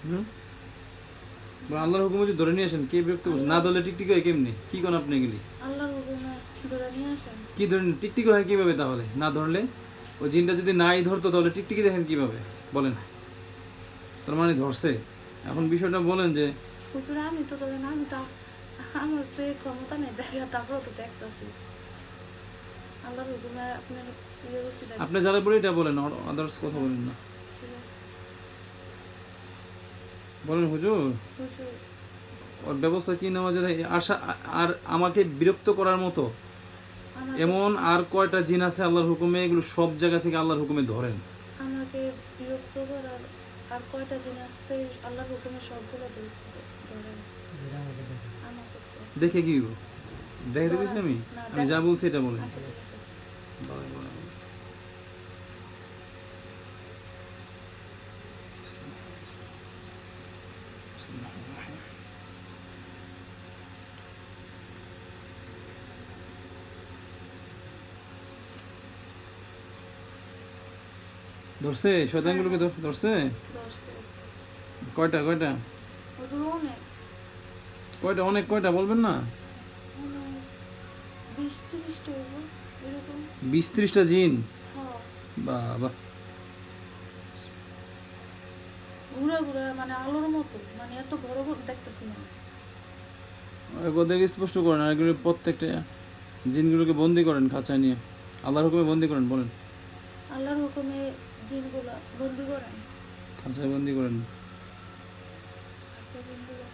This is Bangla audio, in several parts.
হুম, আল্লাহর হুকুম যদি ধরে নিয়ে আসেন, কে বিরক্ত করছে? না ধরলে টিকটিক হয় কেমনি? কি কোন আপনি এগুলি আল্লাহর হুকুমে ধরে নিয়ে আসেন। কি ধরেন? টিকটিক হয় কিভাবে তাহলে না ধরলে? ওই জিনটা যদি নাই ধরতো তাহলে টিকটিকি দেখেন কিভাবে বলেন? তার মানে ধরছে। এখন বিষয়টা বলেন যে হুজুর আমি তো ধরেন আমি তো আমার তো এই ক্ষমতা নেই দেখা, তারপরে তো দেখতেছি আল্লাহর হুকুমে আপনার ইয়ে হচ্ছে দেখেন। আপনি যারা বলে এটা বলেন, আদার্স কথা বলেন না। ঠিক আছে বলেন হুজুর, হুজুর। ওর ব্যবস্থা কি নেওয়া যায়? আশা আর আমাকে বিরক্ত করার মতো আমাকে এমন আর কয়টা জিন আছে আল্লাহর হুকুমে, এগুলো সব জায়গা থেকে আল্লাহর হুকুমে ধরেন। আমাকে বিরক্ত করার আর কয়টা জিনিস আছে আল্লাহর হুকুমে সবগুলো ধরেন আমাকে তো দেখে কি হইব? দেখে ধরা দিয়েছি আমি, না আমি যা বলছি এটা বলেন। আচ্ছা ঠিক আছে। বলেন, বলেন। ধরছে শয়তানগুলোকে? ধরছে ধরছে কয়টা? কয়টা? হুজুর অনেক কয়টা? অনেক কয়টা বলবেন না? অনেক 20-30টা হইব এরকম। 20-30টা জিন? হ্যাঁ বাবা, ঘুরে ঘুরে মানে আলোর মতো, মানে এত বড় বড় দেখতেছি না। ওদের স্পষ্ট করেন, আর এগুলো প্রত্যেকটা জিনগুলোকে বন্দি করেন খাঁচায় নিয়ে, আল্লাহর হুকুমে বন্দি করেন। বলেন, আল্লাহর হুকুমে জিনগুলা বন্দি করেন। খাঁচায় বন্দি করেন। আচ্ছা বন্দি করেন।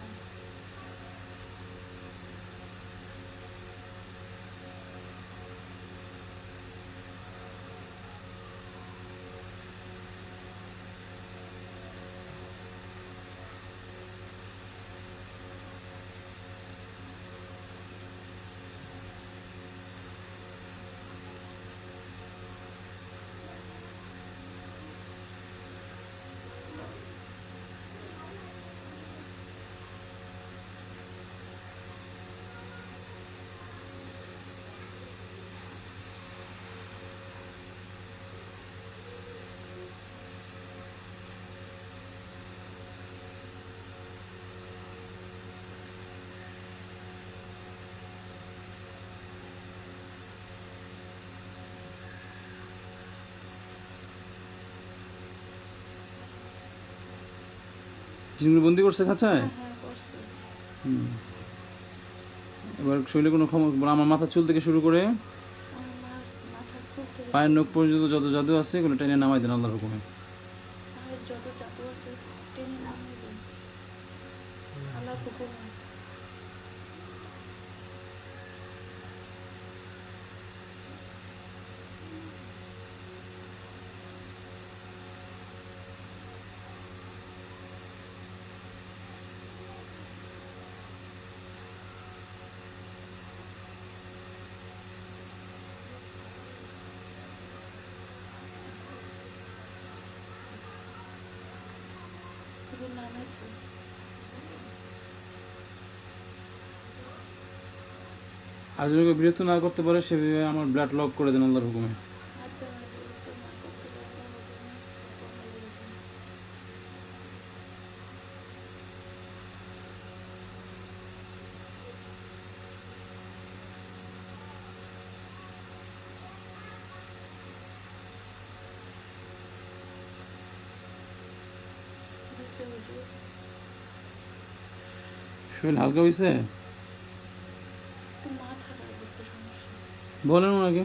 জিনগুলো বন্দি করছে খাঁচায়। হ্যাঁ হ্যাঁ করছে। হুম, এবার শরীরে কোনো ক্ষমতা, আমার মাথার চুল থেকে শুরু করে আমার মাথার চুল থেকে পায়ের শুরু নখ পর্যন্ত যত জাদু আছে এগুলো টেনে নামাই দেন আল্লাহর হুকুমে। পায়ের যত জাদু আছে টেনে নামিয়ে দেন আল্লাহর হুকুমে। হুজুর নামাইছে। আর যদি কেউ বিরক্ত না করতে পারে সেভাবে আমার ব্লাড লক করে দেন আল্লাহর হুকুমে। আচ্ছা আমি বিরক্ত না করতে পারলে আল্লাহর হুকুমে কখনো বিরক্ত না। দিছে হুজুর। শরীর হালকা হয়েছে? একটু মাথাটা একটু সমস্যা। বলেন ওনাকে।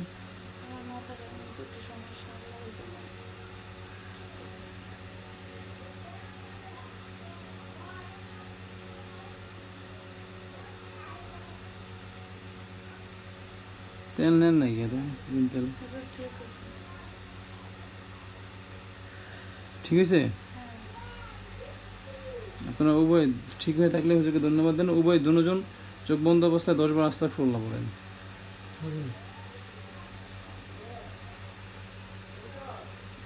আমার মাথাটা মধ্যে একটু সমস্যা আল্লাহর হুকুমে। তেল নেন নাকি? এত তেল হুজুর ঠিক আছে। ঠিক আছে। হ্যাঁ আপনারা উভয় ঠিক হয়ে থাকলে হুজুরকে ধন্যবাদ দেন। উভয় দুজন চোখ বন্ধ অবস্থায় 10 বার আস্তাগফিরুল্লাহ বলেন।